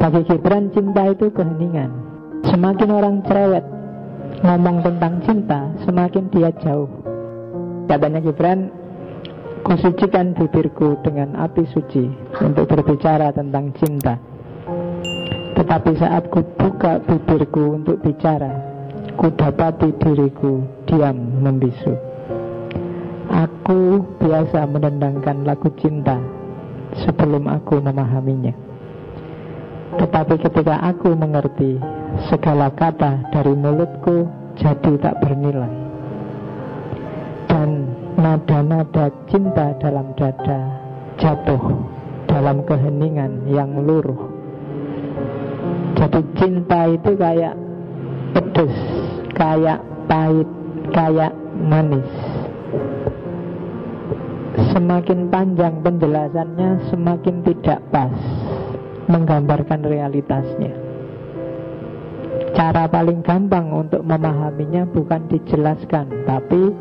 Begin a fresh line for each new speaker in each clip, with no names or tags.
Bagi Gibran cinta itu keheningan. Semakin orang cerewet ngomong tentang cinta, semakin dia jauh. Katanya Gibran, kusucikan bibirku dengan api suci untuk berbicara tentang cinta. Tetapi saat ku buka bibirku untuk bicara, ku dapati diriku diam membisu. Aku biasa menendangkan lagu cinta sebelum aku memahaminya. Tetapi ketika aku mengerti, segala kata dari mulutku jadi tak bernilai. Dan nada-nada cinta dalam dada jatuh dalam keheningan yang luruh. Jadi cinta itu kayak pedes, kayak pahit, kayak manis. Semakin panjang penjelasannya, semakin tidak pas menggambarkan realitasnya. Cara paling gampang untuk memahaminya bukan dijelaskan, tapi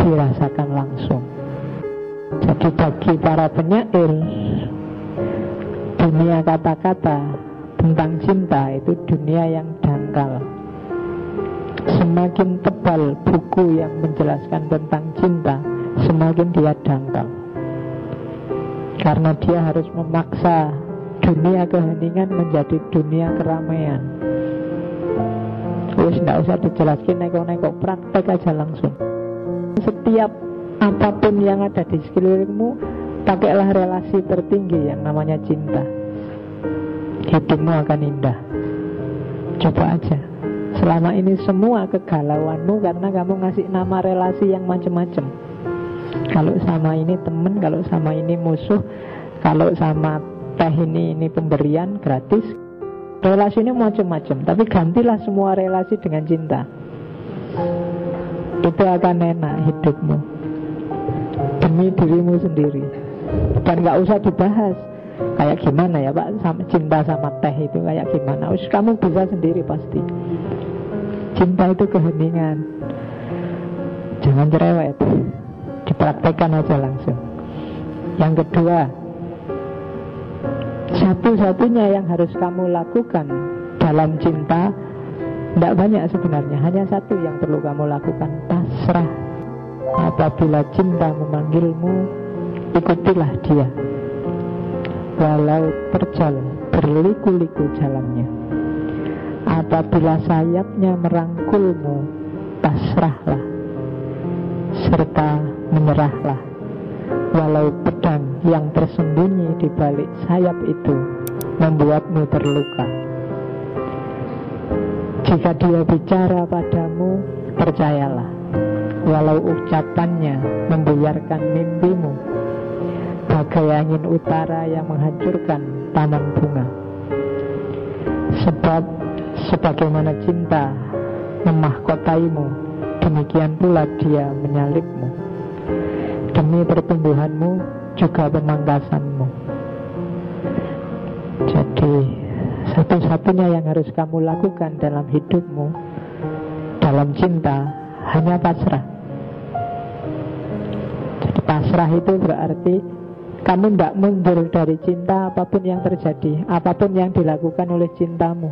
dirasakan langsung. Jadi bagi para penyair, dunia kata-kata tentang cinta itu dunia yang dangkal. Semakin tebal buku yang menjelaskan tentang cinta, semakin dia dangkal. Karena dia harus memaksa dunia keheningan menjadi dunia keramaian. Terus tidak usah dijelaskan, nekok-nekok, praktek aja langsung. Setiap apapun yang ada di sekelilingmu, pakailah relasi tertinggi yang namanya cinta. Hidupmu akan indah. Coba aja. Selama ini semua kegalauanmu karena kamu ngasih nama relasi yang macam-macam. Kalau sama ini teman, kalau sama ini musuh, kalau sama teh ini pemberian gratis. Relasi ini macam-macam, tapi gantilah semua relasi dengan cinta. Itu akan enak hidupmu demi dirimu sendiri. Dan gak usah dibahas kayak gimana ya Pak, cinta sama teh itu kayak gimana. Kamu bisa sendiri pasti. Cinta itu keheningan. Jangan cerewet, dipraktekkan aja langsung. Yang kedua, satu-satunya yang harus kamu lakukan dalam cinta, tidak banyak sebenarnya, hanya satu yang perlu kamu lakukan, pasrah. Apabila cinta memanggilmu, ikutilah dia, walau terjal berliku-liku jalannya. Apabila sayapnya merangkulmu, pasrahlah serta menyerahlah, walau pedang yang tersembunyi di balik sayap itu membuatmu terluka. Jika dia bicara padamu, percayalah, walau ucapannya membuyarkan mimpimu, bagai angin utara yang menghancurkan taman bunga. Sebab sebagaimana cinta memahkotaimu, demikian pula dia menyalipmu. Demi pertumbuhanmu juga pemangkasanmu. Jadi satu-satunya yang harus kamu lakukan dalam hidupmu, dalam cinta, hanya pasrah. Jadi pasrah itu berarti kamu tidak mundur dari cinta apapun yang terjadi, apapun yang dilakukan oleh cintamu.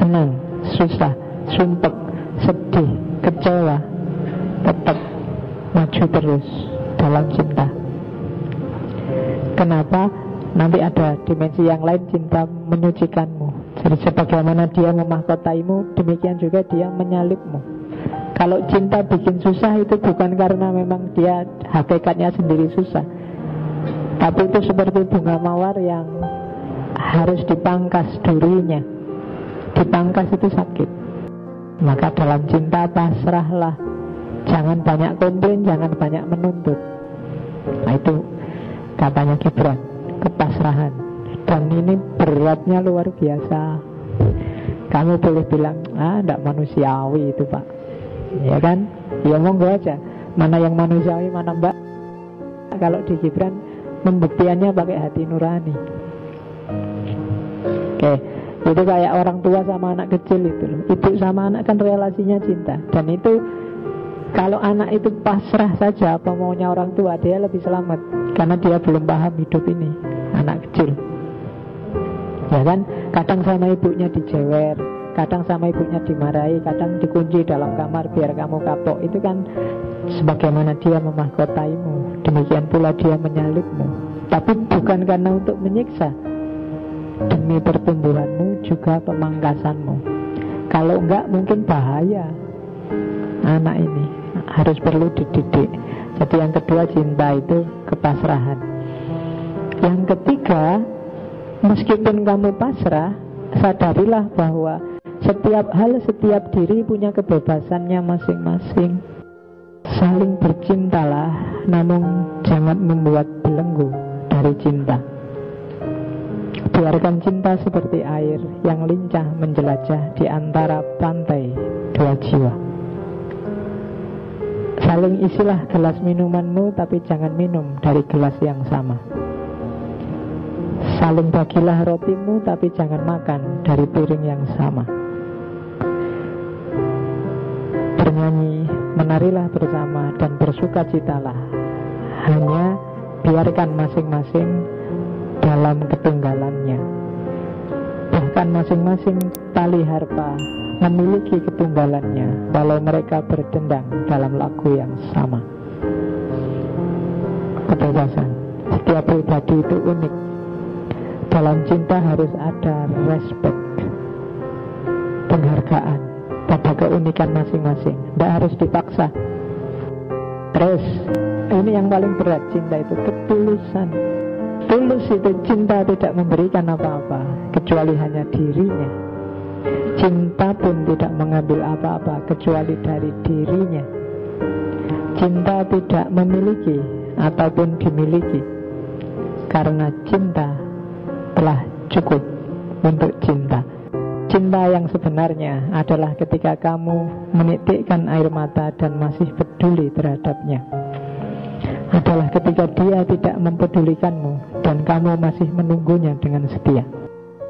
Senang, susah, sumpek, sedih, kecewa, tetap maju terus dalam cinta. Kenapa? Nanti ada dimensi yang lain, cinta menyucikanmu. Jadi sebagaimana dia memahkotaimu, demikian juga dia menyalipmu. Kalau cinta bikin susah, itu bukan karena memang dia hakikatnya sendiri susah, tapi itu seperti bunga mawar yang harus dipangkas durinya. Dipangkas itu sakit. Maka dalam cinta pasrahlah. Jangan banyak komplain, jangan banyak menuntut. Nah itu katanya Gibran, kepasrahan. Dan ini beratnya luar biasa. Kamu boleh bilang, tidak manusiawi itu Pak, ya kan? Ya monggo aja. Mana yang manusiawi, mana Mbak? Kalau di Gibran, pembuktiannya pakai hati nurani. Oke, itu kayak orang tua sama anak kecil itu loh. Ibu sama anak kan relasinya cinta. Dan itu kalau anak itu pasrah saja apa maunya orang tua, dia lebih selamat. Karena dia belum paham hidup ini, anak kecil. Ya kan, kadang sama ibunya dijewer, kadang sama ibunya dimarahi, kadang dikunci dalam kamar biar kamu kapok. Itu kan sebagaimana dia memahkotaimu, demikian pula dia menyalibmu. Tapi bukan karena untuk menyiksa, demi pertumbuhanmu juga pemangkasanmu. Kalau enggak mungkin bahaya. Anak ini harus perlu dididik. Jadi yang kedua, cinta itu kepasrahan. Yang ketiga, meskipun kamu pasrah, sadarilah bahwa setiap hal, setiap diri punya kebebasannya masing-masing. Saling bercintalah, namun jangan membuat belenggu dari cinta. Biarkan cinta seperti air yang lincah menjelajah di antara pantai dua jiwa. Saling isilah gelas minumanmu, tapi jangan minum dari gelas yang sama. Saling bagilah rotimu, tapi jangan makan dari piring yang sama. Bernyanyi, menarilah bersama dan bersukacitalah. Hanya biarkan masing-masing dalam ketunggalannya. Bahkan masing-masing tali harpa memiliki ketunggalannya, walau mereka berdendang dalam lagu yang sama. Kebebasan. Setiap pribadi itu unik. Dalam cinta harus ada respect, penghargaan pada keunikan masing-masing. Tidak harus dipaksa. Terus, ini yang paling berat cinta itu, ketulusan. Tulus itu cinta tidak memberikan apa-apa kecuali hanya dirinya. Cinta pun tidak mengambil apa-apa kecuali dari dirinya. Cinta tidak memiliki ataupun dimiliki, karena cinta telah cukup untuk cinta. Cinta yang sebenarnya adalah ketika kamu menitikkan air mata dan masih peduli terhadapnya. Adalah ketika dia tidak mempedulikanmu dan kamu masih menunggunya dengan setia.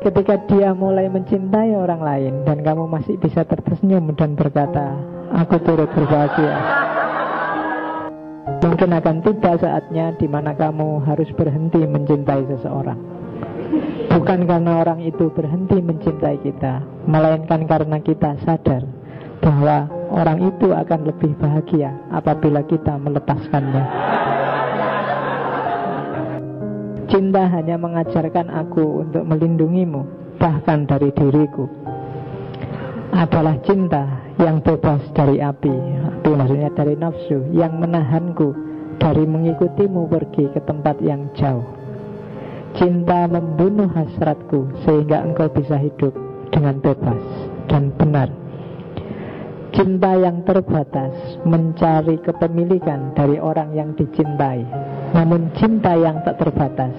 Ketika dia mulai mencintai orang lain dan kamu masih bisa tersenyum dan berkata, aku turut berbahagia. Mungkin akan tiba saatnya di mana kamu harus berhenti mencintai seseorang. Bukan karena orang itu berhenti mencintai kita, melainkan karena kita sadar bahwa orang itu akan lebih bahagia apabila kita melepaskannya. Cinta hanya mengajarkan aku untuk melindungimu, bahkan dari diriku. Adalah cinta yang bebas dari api, itu maksudnya dari nafsu, yang menahanku dari mengikutimu pergi ke tempat yang jauh. Cinta membunuh hasratku sehingga engkau bisa hidup dengan bebas dan benar. Cinta yang terbatas mencari kepemilikan dari orang yang dicintai. Namun cinta yang tak terbatas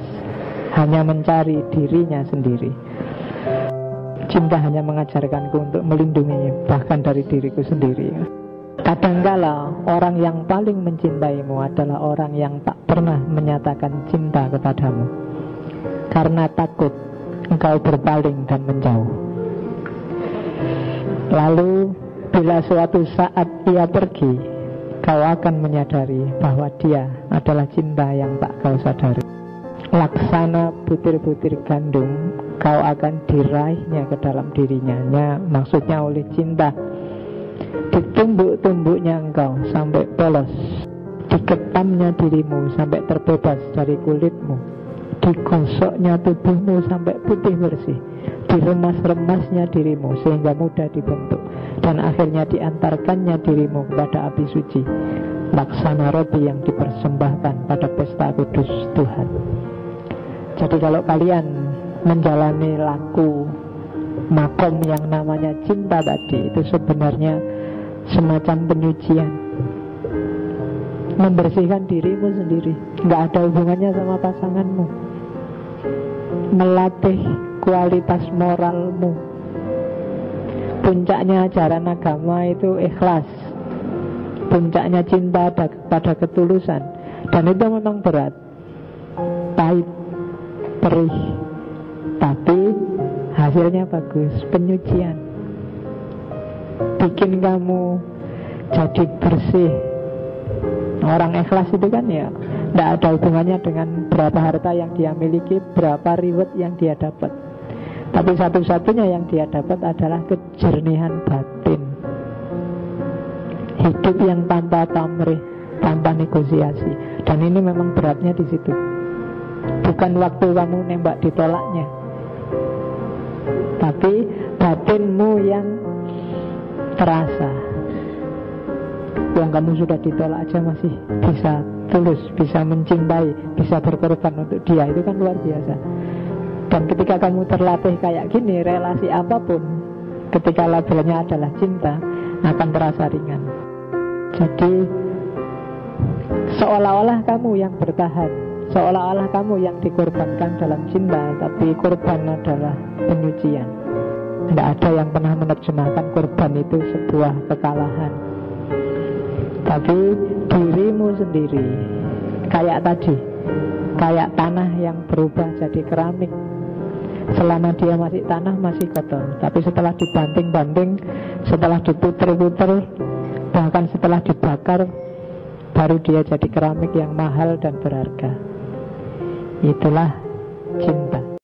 hanya mencari dirinya sendiri. Cinta hanya mengajarkanku untuk melindungi bahkan dari diriku sendiri. Kadangkala orang yang paling mencintaimu adalah orang yang tak pernah menyatakan cinta kepadamu, karena takut engkau berpaling dan menjauh. Lalu bila suatu saat ia pergi, kau akan menyadari bahwa dia adalah cinta yang tak kau sadari. Laksana butir-butir gandum, kau akan diraihnya ke dalam dirinya. Maksudnya oleh cinta. Ditumbuk-tumbuknya engkau sampai polos, diketamnya dirimu sampai terbebas dari kulitmu, digosoknya tubuhmu sampai putih bersih, diremas-remasnya dirimu sehingga mudah dibentuk, dan akhirnya diantarkannya dirimu kepada api suci, laksana roti yang dipersembahkan pada pesta kudus Tuhan. Jadi kalau kalian menjalani laku makom yang namanya cinta tadi, itu sebenarnya semacam penyucian, membersihkan dirimu sendiri, nggak ada hubungannya sama pasanganmu, melatih kualitas moralmu. Puncaknya ajaran agama itu ikhlas, puncaknya cinta pada ketulusan, dan itu memang berat, pahit, perih, tapi hasilnya bagus, penyucian, bikin kamu jadi bersih. Orang ikhlas itu kan ya tidak ada hubungannya dengan berapa harta yang dia miliki, berapa reward yang dia dapat. Tapi satu-satunya yang dia dapat adalah kejernihan batin, hidup yang tanpa pamrih, tanpa negosiasi. Dan ini memang beratnya di situ. Bukan waktu kamu nembak ditolaknya, tapi batinmu yang terasa. Yang kamu sudah ditolak aja masih bisa tulus, bisa mencintai, bisa berkorban untuk dia. Itu kan luar biasa. Dan ketika kamu terlatih kayak gini, relasi apapun, ketika labelnya adalah cinta, akan terasa ringan. Jadi seolah-olah kamu yang bertahan, seolah-olah kamu yang dikorbankan dalam cinta, tapi korban adalah penyucian. Tidak ada yang pernah menerjemahkan korban itu sebuah kekalahan, tapi dirimu sendiri. Kayak tadi, kayak tanah yang berubah jadi keramik. Selama dia masih tanah, masih kotor. Tapi setelah dibanting-banting, setelah diputer-puter, bahkan setelah dibakar, baru dia jadi keramik yang mahal dan berharga. Itulah cinta.